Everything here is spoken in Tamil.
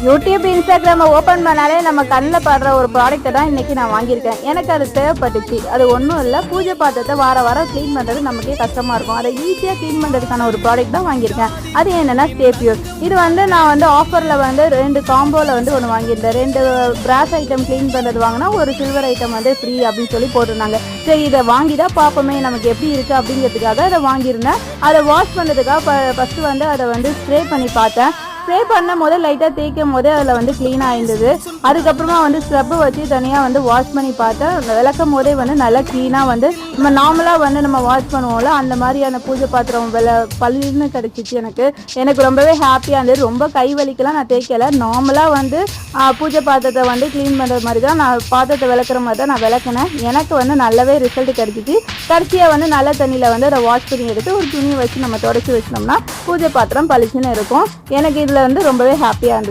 யூடியூப் இன்ஸ்டாகிராமை ஓப்பன் பண்ணாலே நம்ம கண்ணில் படுற ஒரு ப்ராடக்ட்டை தான் இன்றைக்கி நான் வாங்கியிருக்கேன். எனக்கு அது தேவைப்பட்டுச்சு. அது ஒன்றும் இல்லை, பூஜை பாத்திரத்தை வாரம் க்ளீன் பண்ணுறது நமக்கே கஷ்டமாக இருக்கும். அதை ஈஸியாக க்ளீன் பண்ணுறதுக்கான ஒரு ப்ராடக்ட் தான் வாங்கியிருக்கேன். அது என்னென்னா ஸ்டேபியூர். இது நான் ஆஃபரில் 2 காம்போவில் ஒன்று வாங்கியிருந்தேன். 2 பிராஸ் ஐட்டம் க்ளீன் பண்ணுறது வாங்கினா ஒரு சில்வர் ஐட்டம் ஃப்ரீ அப்படின்னு சொல்லி போட்டிருந்தாங்க. சரி, இதை வாங்கி தான் பார்ப்போமே நமக்கு எப்படி இருக்குது அப்படிங்கிறதுக்காக அதை வாங்கியிருந்தேன். அதை வாஷ் பண்ணுறதுக்காக ஃபஸ்ட்டு அதை ஸ்ப்ரே பண்ணி பார்த்தேன். ஸ்ப்ரே பண்ணும் போது லைட்டாக தேய்க்கும் போது அதில் க்ளீனாக இருந்தது. அதுக்கப்புறமா ஸ்க்ரப்பு வச்சு தனியாக வாஷ் பண்ணி பார்த்தேன். விளக்கும் போதே நல்லா க்ளீனாக நம்ம நார்மலாக நம்ம வாஷ் பண்ணுவோம்ல, அந்த மாதிரியான பூஜை பாத்திரம் பளிர்னு கிடச்சிச்சு. எனக்கு ரொம்பவே ஹாப்பியாக இருந்தது. ரொம்ப கை வலிக்கெல்லாம் நான் தேய்க்கலை. நார்மலாக பூஜை பாத்திரத்தை க்ளீன் பண்ணுற மாதிரி தான் நான் பாத்திரத்தை விளக்குற மாதிரி தான் நான் விளக்குனேன். எனக்கு நல்லாவே ரிசல்ட் கிடச்சிச்சு. கடைசியாக நல்ல தண்ணியில் அதை வாஷ் பண்ணி எடுத்து ஒரு துணியை வச்சு நம்ம தொடச்சி வச்சிட்டோம்னா பூஜை பாத்திரம் பளிச்சுன்னு இருக்கும். எனக்கு இதில் ரொம்பவே ஹாப்பியாக இருந்தது.